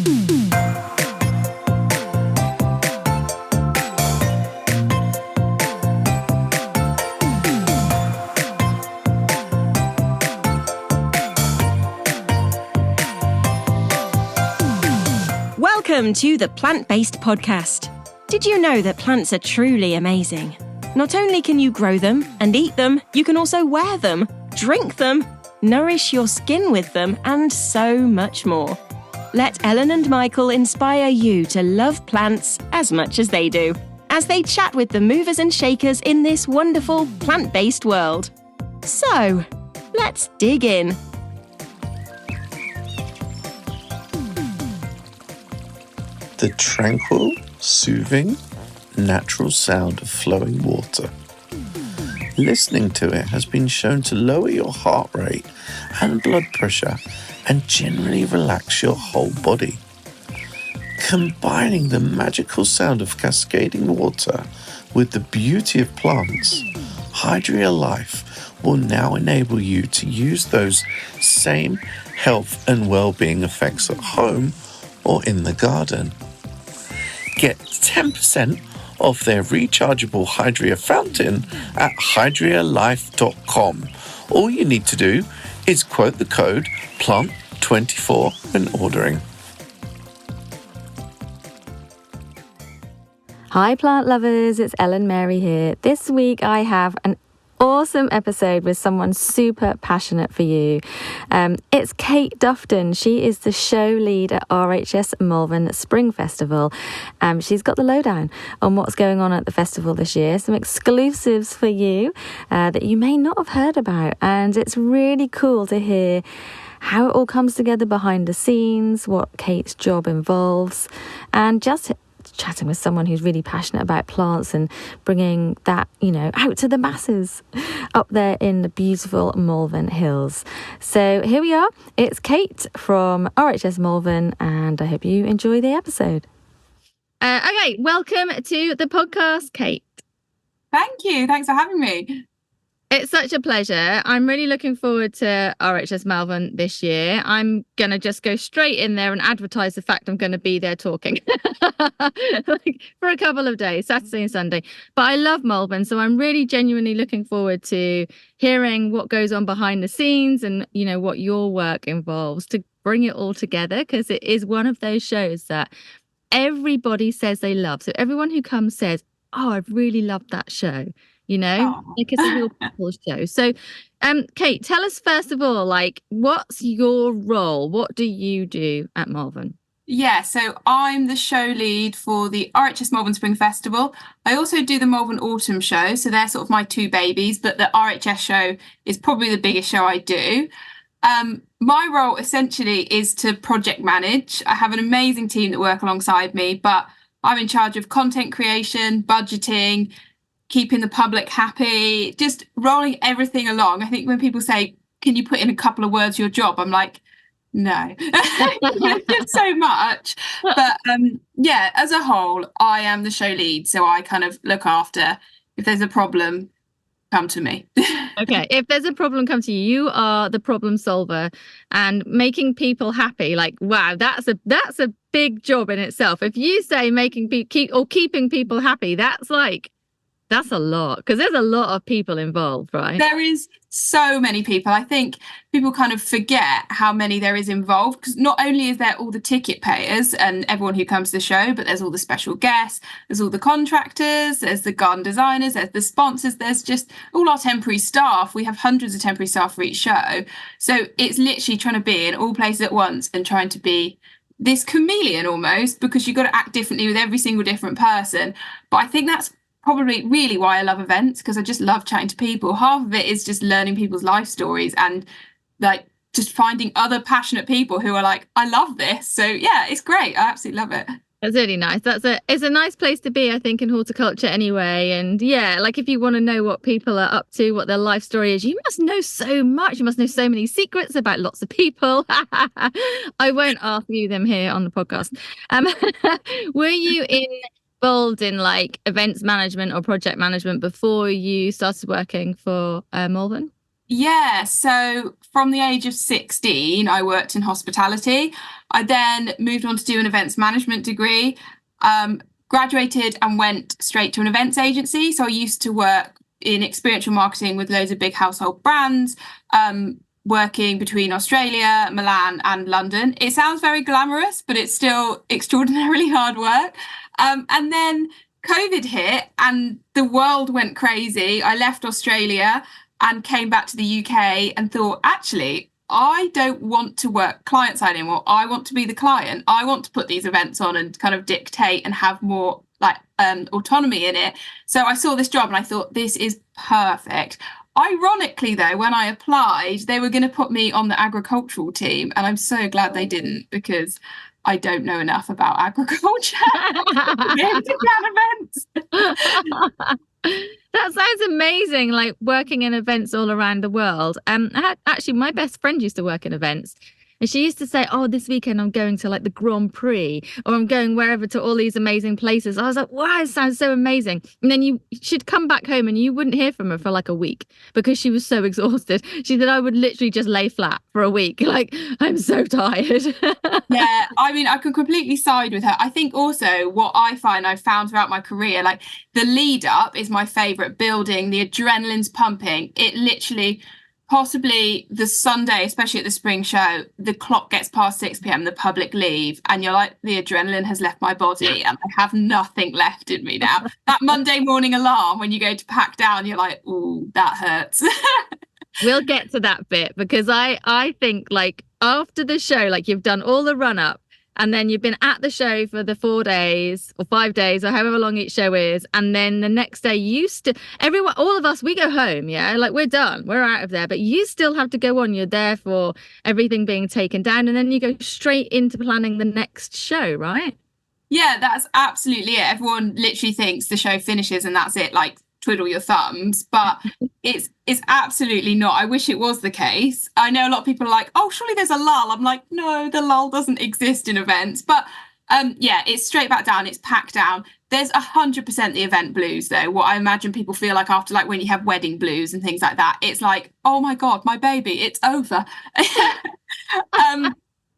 Welcome to the Plant-Based Podcast. Did you know that plants are truly amazing? Not only can you grow them and eat them, you can also wear them, drink them, nourish your skin with them, and so much more. Let Ellen and Michael inspire you to love plants as much as they do, as they chat with the movers and shakers in this wonderful plant-based world. So, let's dig in. The tranquil, soothing, natural sound of flowing water. Listening to it has been shown to lower your heart rate and blood pressure and generally relax your whole body. Combining the magical sound of cascading water with the beauty of plants, Hydria Life will now enable you to use those same health and well-being effects at home or in the garden. Get 10% off their rechargeable Hydria fountain at hydrialife.com. All you need to do is quote the code PLANT24 when ordering. Hi plant lovers, it's Ellen Mary here. This week I have an awesome episode with someone super passionate for you. It's Kate Dufton. She is the show lead at RHS Malvern Spring Festival. She's got the lowdown on what's going on at the festival this year, some exclusives for you that you may not have heard about, and it's really cool to hear how it all comes together behind the scenes, what Kate's job involves, and just chatting with someone who's really passionate about plants and bringing that, out to the masses up there in the beautiful Malvern Hills. So here we are. It's Kate from RHS Malvern, and I hope you enjoy the episode. Okay, welcome to the podcast, Kate. Thank you. Thanks for having me. It's such a pleasure. I'm really looking forward to RHS Malvern this year. I'm going to just go straight in there and advertise the fact I'm going to be there talking for a couple of days, Saturday and Sunday. But I love Malvern, so I'm really genuinely looking forward to hearing what goes on behind the scenes and, what your work involves to bring it all together, because it is one of those shows that everybody says they love. So everyone who comes says, oh, I've really loved that show. Like it's a real people's show. So, Kate, tell us first of all, what's your role? What do you do at Malvern? Yeah, so I'm the show lead for the RHS Malvern Spring Festival. I also do the Malvern Autumn Show, so they're sort of my two babies, but the RHS show is probably the biggest show I do. My role essentially is to project manage. I have an amazing team that work alongside me, but I'm in charge of content creation, budgeting, keeping the public happy, just rolling everything along. I think when people say, can you put in a couple of words your job? I'm like, no, it's so much. But as a whole, I am the show lead. So I kind of look after, if there's a problem, come to me. Okay, if there's a problem, come to you. You are the problem solver, and making people happy. Wow, that's a big job in itself. If you say keeping people happy, that's a lot, because there's a lot of people involved, right? There is so many people. I think people kind of forget how many there is involved, because not only is there all the ticket payers and everyone who comes to the show, but there's all the special guests, there's all the contractors, there's the garden designers, there's the sponsors, there's just all our temporary staff. We have hundreds of temporary staff for each show. So it's literally trying to be in all places at once and trying to be this chameleon almost, because you've got to act differently with every single different person. But I think that's probably really why I love events, because I just love chatting to people. Half of it is just learning people's life stories and just finding other passionate people who are like, I love this. So yeah, it's great. I absolutely love it. That's really nice. It's a nice place to be, I think, in horticulture anyway. And yeah, if you want to know what people are up to, what their life story is, you must know so much. You must know so many secrets about lots of people. I won't ask you them here on the podcast. Were you involved in events management or project management before you started working for Malvern? Yeah, so from the age of 16, I worked in hospitality. I then moved on to do an events management degree, graduated and went straight to an events agency. So I used to work in experiential marketing with loads of big household brands, working between Australia, Milan, and London. It sounds very glamorous, but it's still extraordinarily hard work. And then COVID hit and the world went crazy. I left Australia and came back to the UK and thought, actually, I don't want to work client side anymore. I want to be the client. I want to put these events on and kind of dictate and have more like autonomy in it. So I saw this job and I thought, this is perfect. Ironically, though, when I applied, they were going to put me on the agricultural team. And I'm so glad they didn't, because I don't know enough about agriculture to be able to plan events. That sounds amazing, like working in events all around the world. Actually, my best friend used to work in events. And she used to say, oh, this weekend I'm going to like the Grand Prix, or I'm going wherever to all these amazing places. I was like, wow, it sounds so amazing. And then she'd come back home and you wouldn't hear from her for like a week because she was so exhausted. She said, I would literally just lay flat for a week. Like, I'm so tired. Yeah, I mean, I can completely side with her. I think also what I've found throughout my career, like the lead up is my favorite building, the adrenaline's pumping. It literally, possibly the Sunday, especially at the spring show, the clock gets past 6 p.m, the public leave, and you're like, the adrenaline has left my body and I have nothing left in me now. That Monday morning alarm when you go to pack down, you're like, ooh, that hurts. We'll get to that bit, because I think like after the show, like you've done all the run up and then you've been at the show for the 4 days or 5 days or however long each show is. And then the next day everyone, all of us, we go home. Yeah. Like we're done. We're out of there, but you still have to go on. You're there for everything being taken down. And then you go straight into planning the next show, right? Yeah, that's absolutely it. Everyone literally thinks the show finishes and that's it. Like, twiddle your thumbs, but it's absolutely not. I wish it was the case. I know a lot of people are like, oh, surely there's a lull. I'm like, no, the lull doesn't exist in events. But yeah, it's straight back down, it's packed down. There's 100% the event blues, though. What I imagine people feel like after, like when you have wedding blues and things like that, it's like, oh my God, my baby, it's over.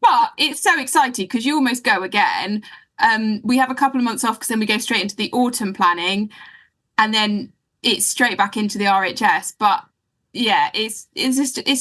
But it's so exciting because you almost go again. We have a couple of months off because then we go straight into the autumn planning, and then it's straight back into the RHS. But yeah, it's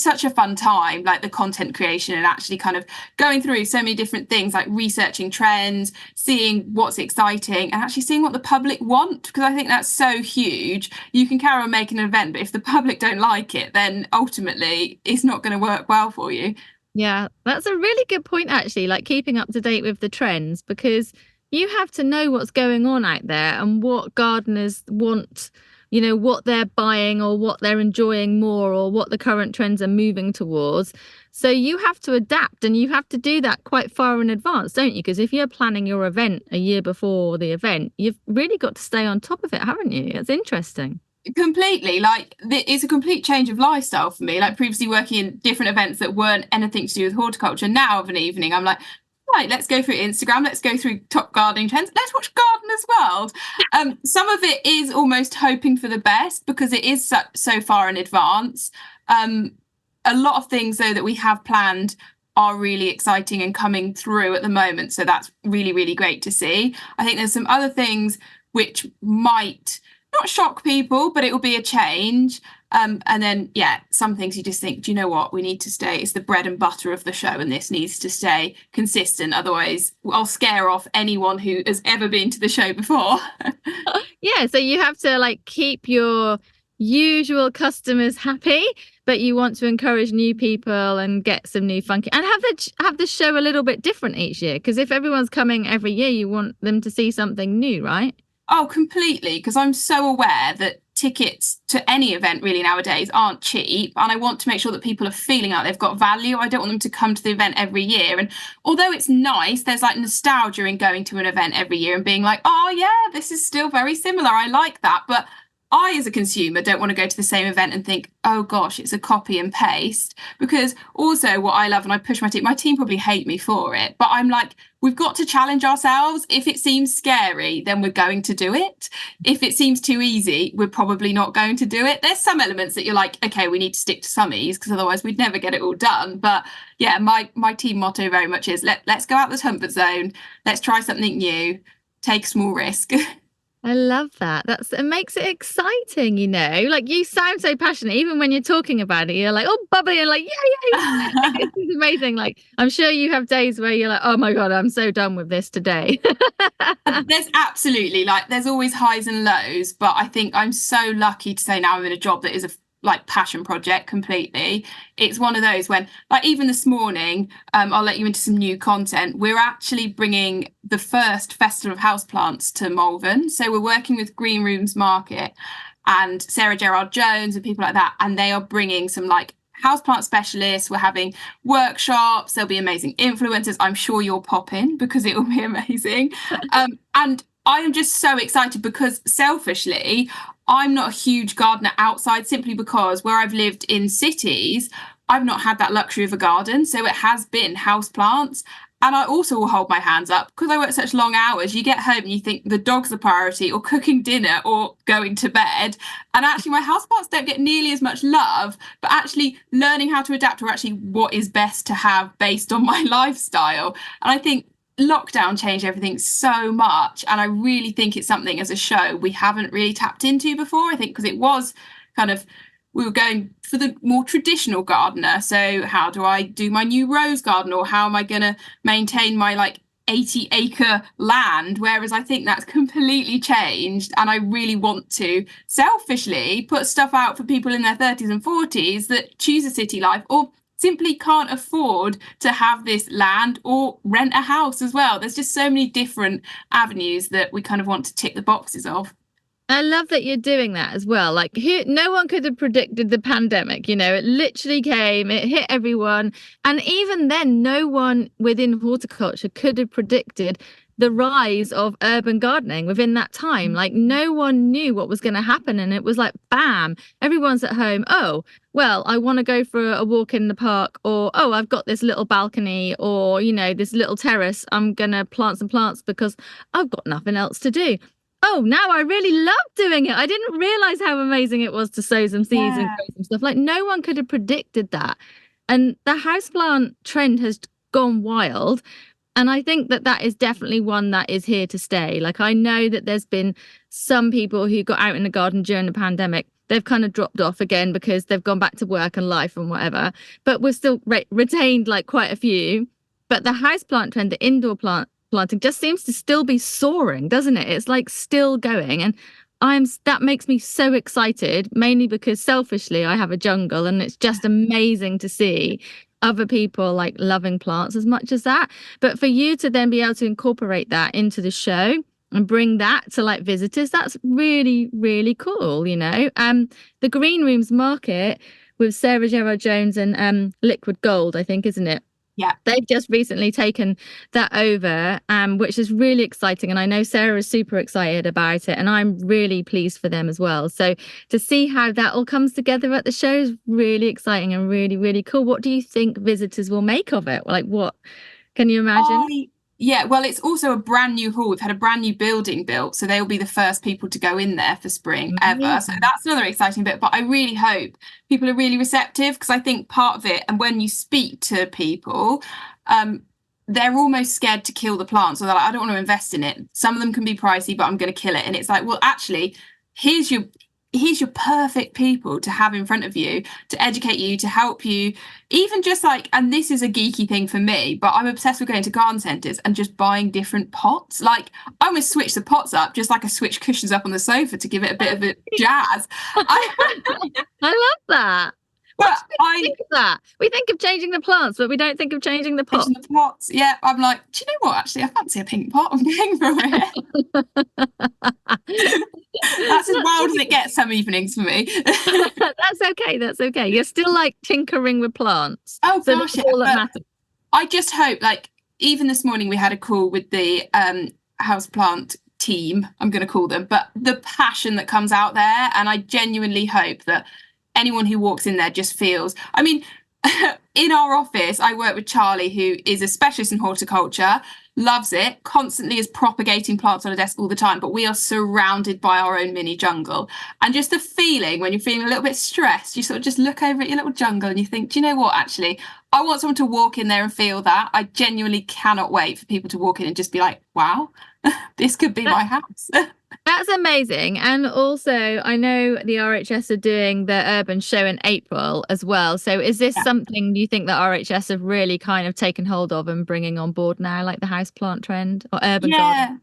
such a fun time, like the content creation and actually kind of going through so many different things, like researching trends, seeing what's exciting and actually seeing what the public want, because I think that's so huge. You can carry on making an event, but if the public don't like it, then ultimately it's not going to work well for you. Yeah, that's a really good point, actually, like keeping up to date with the trends, because you have to know what's going on out there and what gardeners want, you know, what they're buying or what they're enjoying more or what the current trends are moving towards. So you have to adapt, and you have to do that quite far in advance, don't you? Because if you're planning your event a year before the event, you've really got to stay on top of it, haven't you? It's interesting. Completely. Like, it's a complete change of lifestyle for me. Like, previously working in different events that weren't anything to do with horticulture, now of an evening I'm like, right, let's go through Instagram, let's go through top gardening trends, let's watch Gardener's World. Some of it is almost hoping for the best because it is so far in advance. A lot of things, though, that we have planned are really exciting and coming through at the moment. So that's really, really great to see. I think there's some other things which might not shock people, but it will be a change. And then, yeah, some things you just think, do you know what? We need to stay. It's the bread and butter of the show, and this needs to stay consistent. Otherwise, I'll scare off anyone who has ever been to the show before. Yeah, so you have to like keep your usual customers happy, but you want to encourage new people and get some new funky, and have the show a little bit different each year. Because if everyone's coming every year, you want them to see something new, right? Oh, completely. Because I'm so aware that tickets to any event really nowadays aren't cheap, and I want to make sure that people are feeling like they've got value. I don't want them to come to the event every year, and although it's nice, there's like nostalgia in going to an event every year and being like, oh yeah, this is still very similar, I like that, but I, as a consumer, don't want to go to the same event and think, oh gosh, it's a copy and paste. Because also what I love, and I push my team probably hate me for it, but I'm like, we've got to challenge ourselves. If it seems scary, then we're going to do it. If it seems too easy, we're probably not going to do it. There's some elements that you're like, okay, we need to stick to some ease because otherwise we'd never get it all done. But yeah, my team motto very much is let's go out the comfort zone. Let's try something new. Take a small risk. I love that. It makes it exciting, you know. Like, you sound so passionate, even when you're talking about it. You're like, oh, bubbly, and like, yeah. This is amazing. Like, I'm sure you have days where you're like, oh my God, I'm so done with this today. There's absolutely, like, there's always highs and lows, but I think I'm so lucky to say now I'm in a job that is a passion project completely. It's one of those when, like, even this morning, I'll let you into some new content. We're actually bringing the first Festival of Houseplants to Malvern. So we're working with Green Rooms Market and Sarah Gerard Jones and people like that, and they are bringing some like houseplant specialists. We're having workshops. There'll be amazing influencers. I'm sure you'll pop in because it will be amazing. And I am just so excited because selfishly, I'm not a huge gardener outside, simply because where I've lived in cities, I've not had that luxury of a garden. So it has been houseplants. And I also will hold my hands up because I work such long hours. You get home and you think the dog's the priority, or cooking dinner, or going to bed. And actually my houseplants don't get nearly as much love, but actually learning how to adapt to actually what is best to have based on my lifestyle. And I think lockdown changed everything so much, and I really think it's something as a show we haven't really tapped into before. I think because it was kind of, we were going for the more traditional gardener. So how do I do my new rose garden, or how am I going to maintain my like 80-acre land? Whereas I think that's completely changed, and I really want to selfishly put stuff out for people in their 30s and 40s that choose a city life, or simply can't afford to have this land, or rent a house as well. There's just so many different avenues that we kind of want to tick the boxes of. I love that you're doing that as well. Like, no one could have predicted the pandemic, you know. It literally came, it hit everyone. And even then, no one within horticulture could have predicted the rise of urban gardening within that time. Like, no one knew what was going to happen. And it was like, bam, everyone's at home. Oh, well, I want to go for a walk in the park, or, oh, I've got this little balcony, or, you know, this little terrace. I'm going to plant some plants because I've got nothing else to do. Oh, now I really love doing it. I didn't realize how amazing it was to sow some seeds and grow some stuff. Like, no one could have predicted that. And the houseplant trend has gone wild. And I think that is definitely one that is here to stay. Like, I know that there's been some people who got out in the garden during the pandemic. They've kind of dropped off again because they've gone back to work and life and whatever. But we've still retained like quite a few. But the houseplant trend, the indoor planting, just seems to still be soaring, doesn't it? It's like still going. And that makes me so excited, mainly because selfishly I have a jungle, and it's just amazing to see other people like loving plants as much as that. But for you to then be able to incorporate that into the show and bring that to like visitors, that's really, really cool, you know. The Green Rooms Market with Sarah Gerard Jones and Liquid Gold, I think, isn't it? Yeah, they've just recently taken that over, which is really exciting. And I know Sarah is super excited about it, and I'm really pleased for them as well. So to see how that all comes together at the show is really exciting and really, really cool. What do you think visitors will make of it? Like, what can you imagine? Yeah, well, it's also a brand new hall. We've had a brand new building built, so they'll be the first people to go in there for spring ever. So that's another exciting bit. But I really hope people are really receptive, because I think part of it, and when you speak to people, they're almost scared to kill the plants. So they're like, I don't want to invest in it. Some of them can be pricey, but I'm going to kill it. And it's like, well, actually, here's your perfect people to have in front of you, to educate you, to help you, even just like, and this is a geeky thing for me, but I'm obsessed with going to garden centres and just buying different pots. Like, I almost switch the pots up, just like I switch cushions up on the sofa to give it a bit of a jazz. I love that. But I think of that. We think of changing the plants, but we don't think of changing the pots. The pots. Yeah, I'm like, do you know what? Actually, I fancy a pink pot. I'm going for it. That's as wild as it gets some evenings for me. That's okay. That's okay. You're still like tinkering with plants. Oh, so gosh. That's all that matters. I just hope, like, even this morning we had a call with the houseplant team, I'm going to call them, but the passion that comes out there. And I genuinely hope that anyone who walks in there just feels, I mean, in our office, I work with Charlie, who is a specialist in horticulture, loves it, constantly is propagating plants on a desk all the time, but we are surrounded by our own mini jungle. And just the feeling when you're feeling a little bit stressed, you sort of just look over at your little jungle and you think, do you know what, actually, I want someone to walk in there and feel that. I genuinely cannot wait for people to walk in and just be like, wow, this could be my house. That's amazing. And also, I know the RHS are doing the urban show in April as well. So is this something you think that RHS have really kind of taken hold of and bringing on board now, like the houseplant trend or urban garden?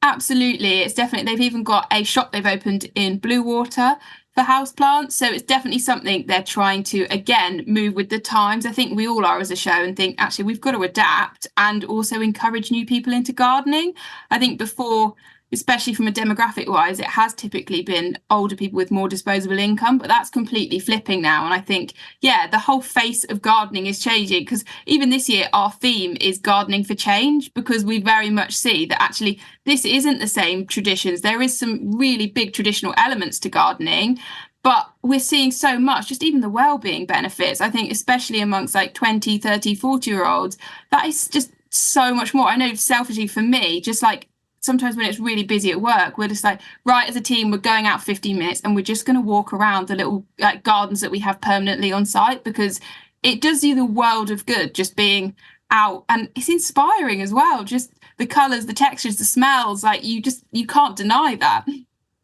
Absolutely. It's definitely, they've even got a shop they've opened in Bluewater for houseplants. So it's definitely something they're trying to, again, move with the times. I think we all are as a show and think, actually, we've got to adapt and also encourage new people into gardening. I think before, especially from a demographic wise, it has typically been older people with more disposable income, but that's completely flipping now. And I think, the whole face of gardening is changing, because even this year, our theme is gardening for change, because we very much see that actually this isn't the same traditions. There is some really big traditional elements to gardening, but we're seeing so much, just even the well-being benefits. I think especially amongst like 20, 30, 40-year-olds, that is just so much more. I know selfishly for me, just like sometimes when it's really busy at work, we're just like, right, as a team, we're going out 15 minutes and we're just going to walk around the little gardens that we have permanently on site, because it does you the world of good just being out, and it's inspiring as well. Just the colours, the textures, the smells, like you can't deny that.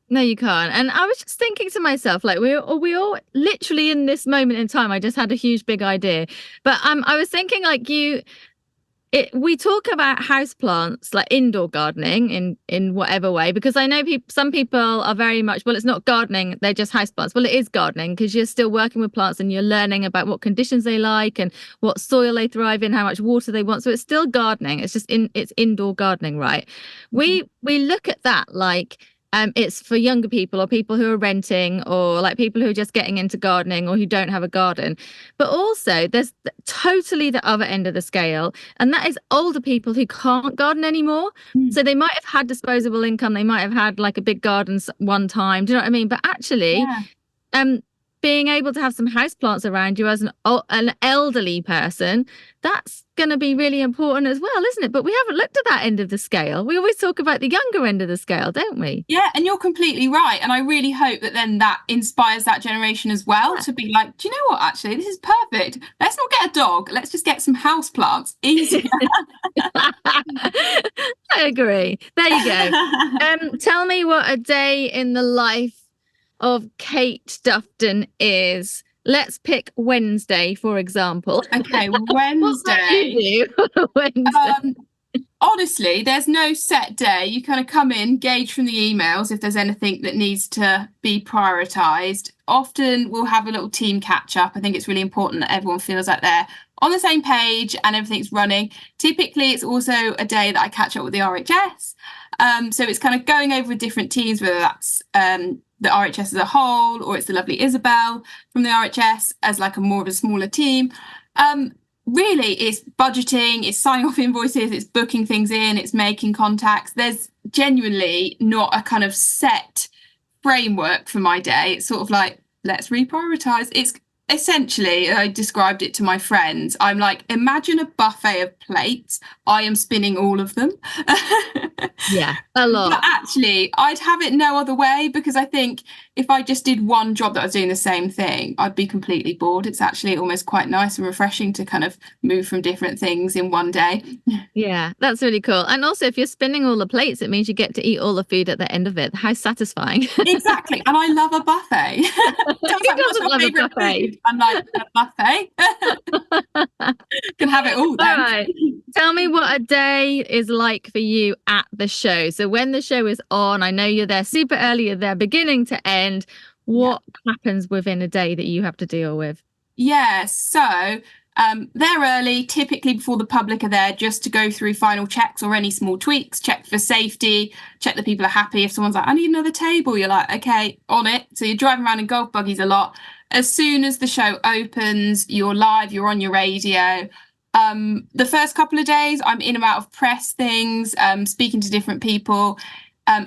No, you can't. And I was just thinking to myself, like we all literally in this moment in time, I just had a huge big idea. But I was thinking like we talk about houseplants, like indoor gardening in whatever way, because I know some people are very much, well, it's not gardening, they're just houseplants. Well, it is gardening, because you're still working with plants and you're learning about what conditions they like and what soil they thrive in, how much water they want. So it's still gardening. It's just it's indoor gardening, right? Mm-hmm. We look at that like it's for younger people or people who are renting, or like people who are just getting into gardening or who don't have a garden. But also there's totally the other end of the scale, and that is older people who can't garden anymore. So they might have had disposable income, they might have had like a big garden one time, do you know what I mean? But actually being able to have some houseplants around you as an elderly person, that's going to be really important as well, isn't it? But we haven't looked at that end of the scale. We always talk about the younger end of the scale, don't we? Yeah, and you're completely right. And I really hope that then that inspires that generation as well to be like, do you know what, actually, this is perfect. Let's not get a dog. Let's just get some houseplants. Easier. I agree. There you go. Tell me what a day in the life of Kate Dufton is. Let's pick Wednesday, for example. Okay, Wednesday. What do Wednesday? Honestly, there's no set day. You kind of come in, gauge from the emails if there's anything that needs to be prioritised. Often we'll have a little team catch up. I think it's really important that everyone feels like they're on the same page and everything's running. Typically, it's also a day that I catch up with the RHS. So it's kind of going over with different teams, whether that's the RHS as a whole, or it's the lovely Isabel from the RHS as like more of a smaller team. Really, it's budgeting, it's signing off invoices, it's booking things in, it's making contacts. There's genuinely not a kind of set framework for my day. It's sort of like, let's reprioritize. It's essentially, I described it to my friends. I'm like, imagine a buffet of plates. I am spinning all of them. Yeah, a lot. But actually, I'd have it no other way, because I think if I just did one job that I was doing the same thing, I'd be completely bored. It's actually almost quite nice and refreshing to kind of move from different things in one day. Yeah, that's really cool. And also, if you're spinning all the plates, it means you get to eat all the food at the end of it. How satisfying. Exactly. And I love a buffet. Who doesn't love a buffet? Food? I'm like, a buffet. Can have it all then. All right. Tell me what a day is like for you at the show. So when the show is on, I know you're there super early, you're there beginning to end. What happens within a day that you have to deal with? Yeah, so they're early, typically before the public are there, just to go through final checks or any small tweaks, check for safety, check that people are happy. If someone's like, I need another table, you're like, okay, on it. So you're driving around in golf buggies a lot. As soon as the show opens, you're live, you're on your radio. The first couple of days, I'm in and out of press things, speaking to different people.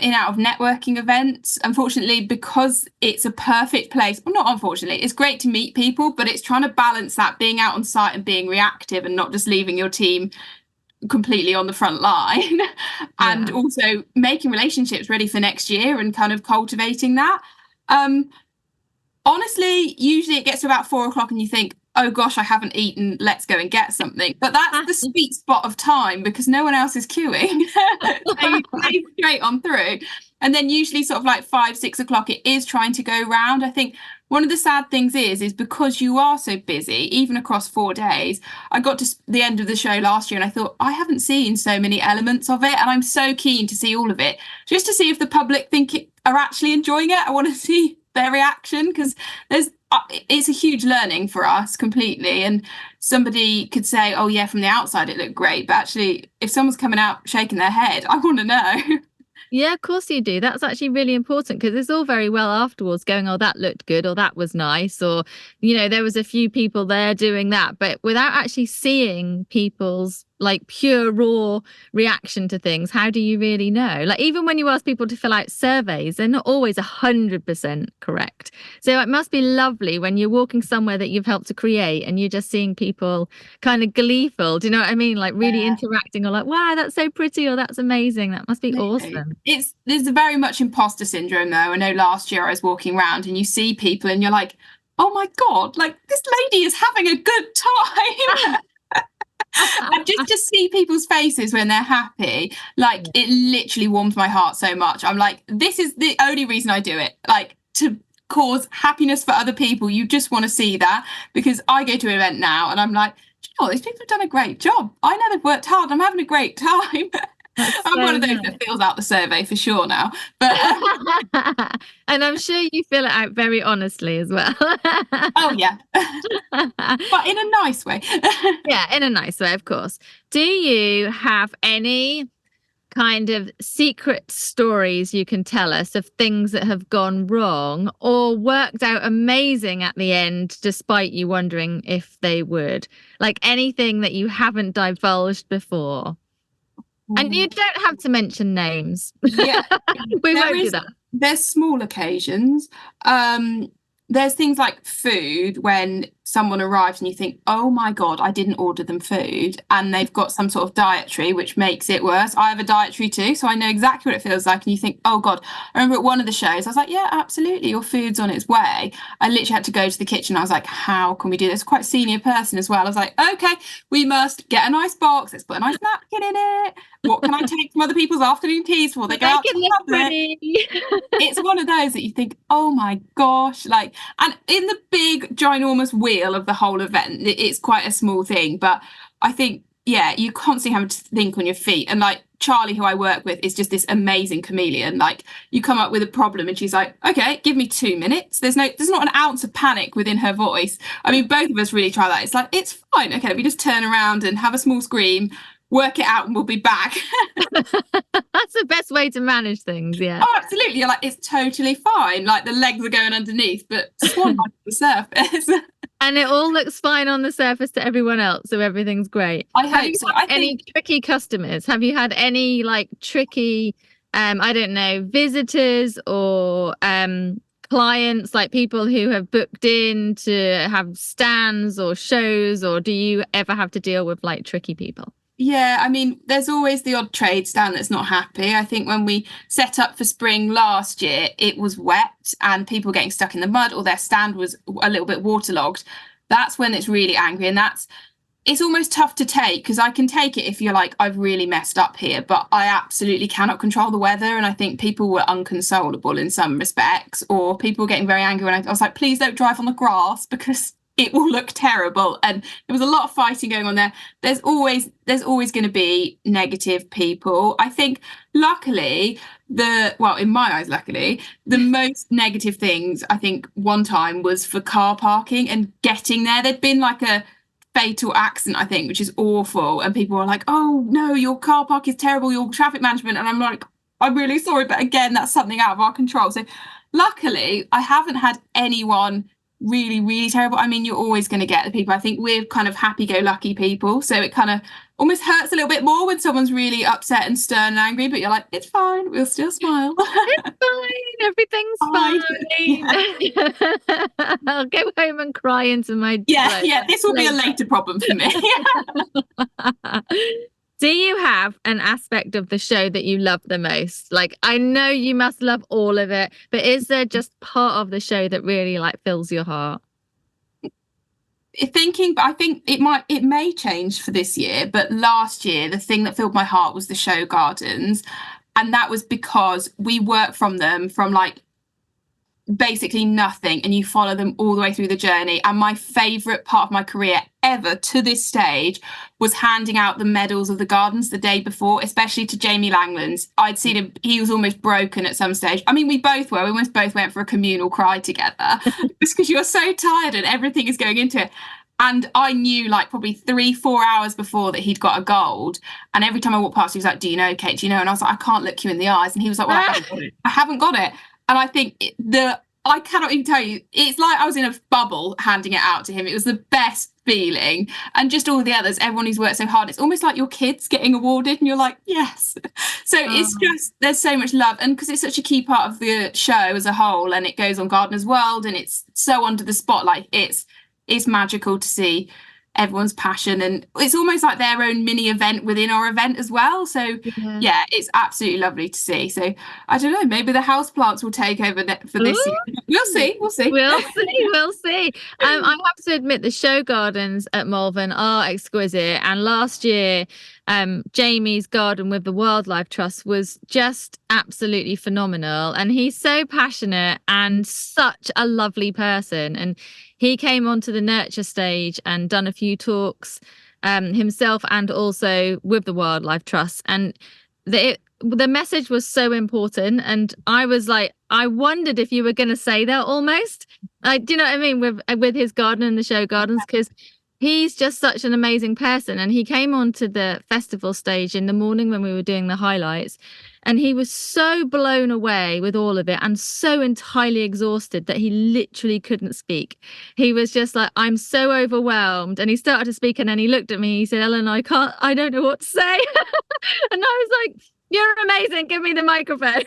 in out of networking events. Unfortunately, because it's a perfect place, well, not unfortunately, it's great to meet people, but it's trying to balance that being out on site and being reactive and not just leaving your team completely on the front line and also making relationships ready for next year and kind of cultivating that. Honestly, usually it gets to about 4 o'clock and you think, oh gosh, I haven't eaten, let's go and get something. But that's the sweet spot of time because no one else is queuing. So you go straight on through. And then usually sort of like 5, 6 o'clock, it is trying to go round. I think one of the sad things is because you are so busy, even across 4 days, I got to the end of the show last year and I thought, I haven't seen so many elements of it. And I'm so keen to see all of it, just to see if the public are actually enjoying it. I want to see their reaction because it's a huge learning for us completely. And somebody could say, oh yeah, from the outside it looked great, but actually if someone's coming out shaking their head, I want to know. Yeah, of course you do. That's actually really important because it's all very well afterwards going, oh, that looked good or that was nice or, you know, there was a few people there doing that. But without actually seeing people's like pure raw reaction to things, how do you really know? Like even when you ask people to fill out surveys, they're not always 100% correct. So it must be lovely when you're walking somewhere that you've helped to create and you're just seeing people kind of gleeful. Do you know what I mean? Like really interacting or like, wow, that's so pretty or that's amazing. That must be awesome. There's a very much imposter syndrome though. I know last year I was walking around and you see people and you're like, oh my God, like this lady is having a good time. And just to see people's faces when they're happy, like it literally warms my heart so much. I'm like, this is the only reason I do it, like to cause happiness for other people. You just want to see that because I go to an event now and I'm like, oh, these people have done a great job. I know they've worked hard. I'm having a great time. I'm one of those that fills out the survey for sure now. But and I'm sure you fill it out very honestly as well. Oh yeah. But in a nice way. Yeah, in a nice way, of course. Do you have any kind of secret stories you can tell us of things that have gone wrong or worked out amazing at the end despite you wondering if they would? Like anything that you haven't divulged before? And you don't have to mention names. Yeah. We won't do that. There's small occasions. There's things like food when someone arrives and you think, oh my God, I didn't order them food. And they've got some sort of dietary, which makes it worse. I have a dietary too, so I know exactly what it feels like. And you think, oh God, I remember at one of the shows, I was like, yeah, absolutely, your food's on its way. I literally had to go to the kitchen. I was like, how can we do this? Quite a senior person as well. I was like, okay, we must get a nice box. Let's put a nice napkin in it. What can I take from other people's afternoon teas before they go out to public? It's one of those that you think, oh my gosh, like, and in the big, ginormous wheel of the whole event, it's quite a small thing, but I think, yeah, you constantly have to think on your feet. And like Charlie, who I work with, is just this amazing chameleon. Like you come up with a problem and she's like, okay, give me 2 minutes. There's not an ounce of panic within her voice. I mean, both of us really try that. It's like, it's fine. Okay, we just turn around and have a small scream, work it out and we'll be back. That's the best way to manage things. Yeah. Oh, absolutely. You're like, it's totally fine. Like the legs are going underneath, but swan on the surface. And it all looks fine on the surface to everyone else, so everything's great. I hope so. Any tricky customers? Have you had any like tricky, I don't know, visitors or clients, like people who have booked in to have stands or shows, or do you ever have to deal with like tricky people? Yeah, I mean, there's always the odd trade stand that's not happy. I think when we set up for spring last year, it was wet and people getting stuck in the mud or their stand was a little bit waterlogged. That's when it's really angry. And it's almost tough to take because I can take it if you're like, I've really messed up here, but I absolutely cannot control the weather. And I think people were unconsolable in some respects, or people were getting very angry when I was like, please don't drive on the grass because it will look terrible. And there was a lot of fighting going on there. There's always going to be negative people. I think luckily in my eyes, luckily, the most negative things I think one time was for car parking and getting there. There'd been like a fatal accident, I think, which is awful. And people were like, oh no, your car park is terrible, your traffic management. And I'm like, I'm really sorry. But again, that's something out of our control. So luckily, I haven't had anyone really, really terrible. I mean, you're always going to get the people. I think we're kind of happy-go-lucky people, so it kind of almost hurts a little bit more when someone's really upset and stern and angry, but you're like, it's fine, we'll still smile. It's fine, everything's fine. I'll go home and cry into my this will be a later problem for me. Do you have an aspect of the show that you love the most? Like, I know you must love all of it, but is there just part of the show that really like fills your heart? I think it may change for this year, but last year the thing that filled my heart was the show gardens, and that was because we work from them from like basically nothing, and you follow them all the way through the journey. And my favourite part of my career ever to this stage was handing out the medals of the gardens the day before, especially to Jamie Langlands. I'd seen him, he was almost broken at some stage. I mean, we almost both went for a communal cry together just because you're so tired and everything is going into it. And I knew like probably 3-4 hours before that he'd got a gold. And every time I walked past, he was like, do you know, Kate, do you know? And I was like, I can't look you in the eyes. And he was like, well, I haven't got it. And I think I cannot even tell you, it's like I was in a bubble handing it out to him. It was the best feeling. And just all the others, everyone who's worked so hard, it's almost like your kids getting awarded and you're like, yes. So it's just, there's so much love. And because it's such a key part of the show as a whole, and it goes on Gardener's World and it's so under the spotlight, it's magical to see everyone's passion, and it's almost like their own mini event within our event as well. So yeah, it's absolutely lovely to see. So I don't know, maybe the houseplants will take over for this year. We'll see. We'll see. I have to admit, the show gardens at Malvern are exquisite, and last year Jamie's garden with the Wildlife Trust was just absolutely phenomenal, and he's so passionate and such a lovely person. And he came onto the nurture stage and done a few talks himself and also with the Wildlife Trust, and the message was so important. And I was like, I wondered if you were going to say that almost, do you know what I mean, with his garden and the show gardens, because he's just such an amazing person. And he came onto the festival stage in the morning when we were doing the highlights, and he was so blown away with all of it and so entirely exhausted that he literally couldn't speak. He was just like, I'm so overwhelmed. And he started to speak, and then he looked at me, he said, Ellen, I don't know what to say. And I was like, you're amazing, give me the microphone.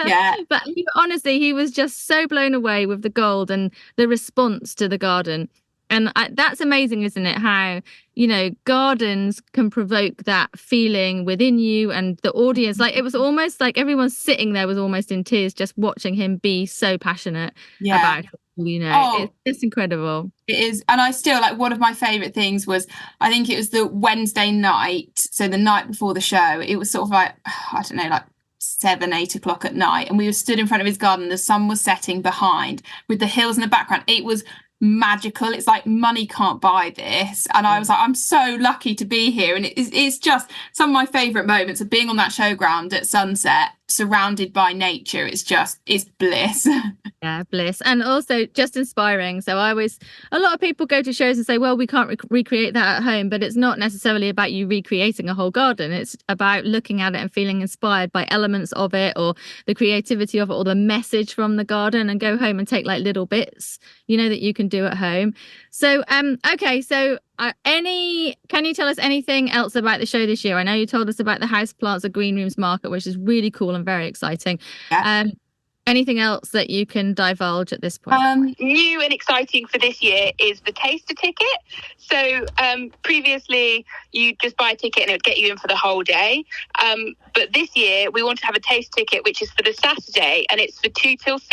Yeah. But honestly, he was just so blown away with the gold and the response to the garden. And that's amazing, isn't it? How, you know, gardens can provoke that feeling within you and the audience. Like, it was almost like everyone sitting there was almost in tears just watching him be so passionate about it, you know. It's incredible. It is. And I still, like, one of my favourite things was, I think it was the Wednesday night, so the night before the show, it was sort of like, I don't know, like 7-8 o'clock at night, and we were stood in front of his garden, the sun was setting behind with the hills in the background. It was magical. It's like money can't buy this. And I was like, I'm so lucky to be here. And it's just some of my favourite moments of being on that showground at sunset, surrounded by nature. It's bliss. Yeah, bliss. And also just inspiring. So a lot of people go to shows and say, well, we can't recreate that at home, but it's not necessarily about you recreating a whole garden. It's about looking at it and feeling inspired by elements of it, or the creativity of it, or the message from the garden, and go home and take like little bits, you know, that you can do at home. So okay, so can you tell us anything else about the show this year? I know you told us about the houseplants at Green Rooms Market, which is really cool and very exciting. Anything else that you can divulge at this point? New and exciting for this year is the taster ticket. So previously you just buy a ticket and it would get you in for the whole day. But this year we want to have a taste ticket, which is for the Saturday, and it's for 2 till 6.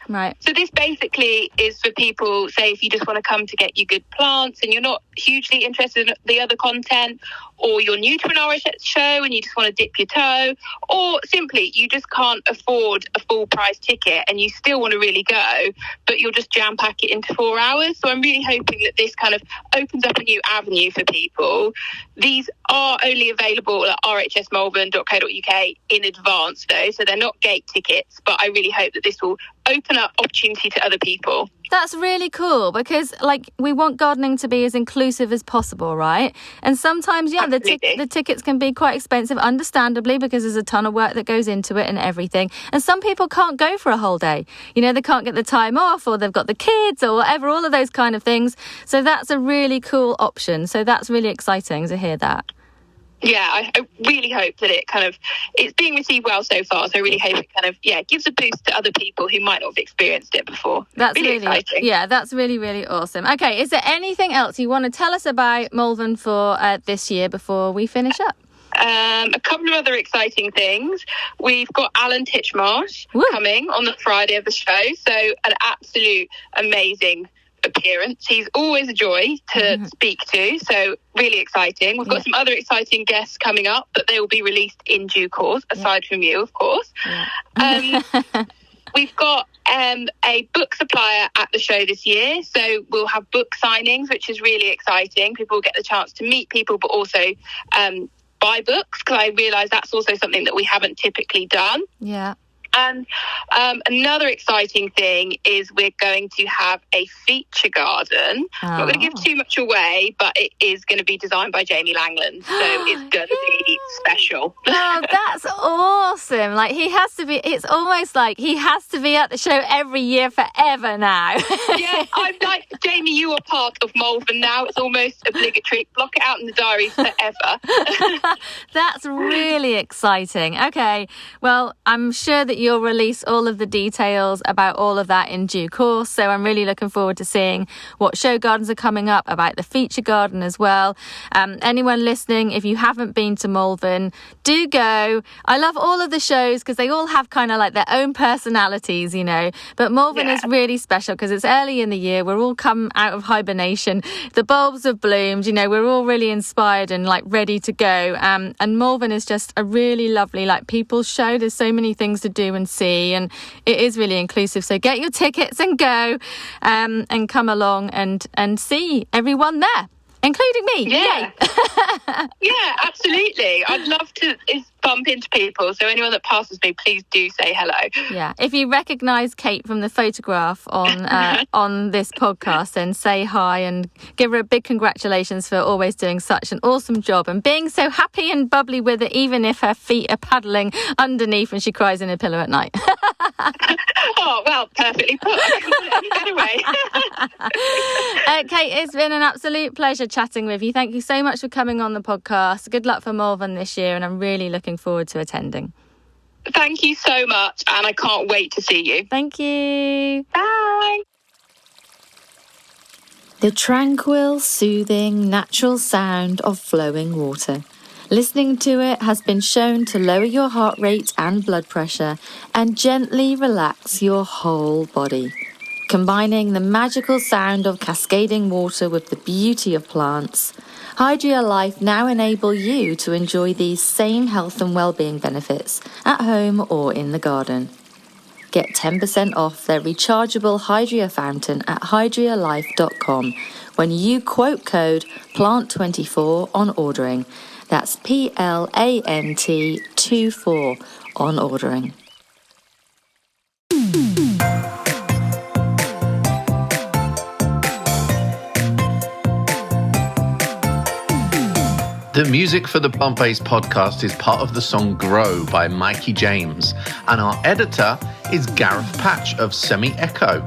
Right. So this basically is for people, say, if you just want to come to get your good plants and you're not hugely interested in the other content, or you're new to an RHS show and you just want to dip your toe, or simply you just can't afford a full price ticket and you still want to really go, but you'll just jam pack it into 4 hours. So I'm really hoping that this kind of opens up a new avenue for people. These are only available at rhsmalvern.co.uk in advance though, so they're not gate tickets, but I really hope that this will open up opportunity to other people. That's really cool because, like, we want gardening to be as inclusive as possible, right? And sometimes, the tickets can be quite expensive, understandably, because there's a ton of work that goes into it and everything. And some people can't go for a whole day. You know, they can't get the time off, or they've got the kids or whatever, all of those kind of things. So that's a really cool option. So that's really exciting to hear that. Yeah, I really hope that it's being received well so far. So I really hope it gives a boost to other people who might not have experienced it before. That's really exciting. Yeah, that's really, really awesome. Okay, is there anything else you want to tell us about Malvern for this year before we finish up? A couple of other exciting things. We've got Alan Titchmarsh coming on the Friday of the show. So an absolute amazing appearance. He's always a joy to speak to, so really exciting. We've got some other exciting guests coming up, but they will be released in due course, aside from you, of course. We've got a book supplier at the show this year, so we'll have book signings, which is really exciting. People will get the chance to meet people, but also buy books, because I realise that's also something that we haven't typically done. Yeah. And another exciting thing is we're going to have a feature garden. I'm not going to give too much away, but it is going to be designed by Jamie Langland, so it's going to be special. Oh, that's awesome. Like, he has to be, it's almost like he has to be at the show every year forever now. Yeah, I'm like, Jamie, you are part of Malvern now. It's almost obligatory. Block it out in the diary forever. That's really exciting. Okay, well, I'm sure that you'll release all of the details about all of that in due course. So I'm really looking forward to seeing what show gardens are coming up, about the feature garden as well. Anyone listening, if you haven't been to Malvern, do go. I love all of the shows because they all have kind of like their own personalities, you know. But Malvern is really special because it's early in the year. We're all come out of hibernation. The bulbs have bloomed, you know, we're all really inspired and like ready to go. And Malvern is just a really lovely like people's show. There's so many things to do and see, and it is really inclusive. So get your tickets and go and come along and see everyone there, including me. Yeah. Yeah, absolutely. I'd love to bump into people, so anyone that passes me, please do say hello. Yeah, if you recognise Kate from the photograph on this podcast, then say hi and give her a big congratulations for always doing such an awesome job and being so happy and bubbly with it, even if her feet are paddling underneath and she cries in her pillow at night. Oh, well, perfectly put. Anyway. Kate, it's been an absolute pleasure chatting with you. Thank you so much for coming on the podcast. Good luck for Malvern this year, and I'm really looking forward to attending. Thank you so much, and I can't wait to see you. Thank you. Bye. The tranquil, soothing, natural sound of flowing water. Listening to it has been shown to lower your heart rate and blood pressure and gently relax your whole body. Combining the magical sound of cascading water with the beauty of plants, Hydria Life now enable you to enjoy these same health and well-being benefits at home or in the garden. Get 10% off their rechargeable Hydria fountain at hydrialife.com when you quote code PLANT24 on ordering. That's PLANT24 on ordering. The music for the Plant-Based podcast is part of the song Grow by Mikey James, and our editor is Gareth Patch of Semi Echo.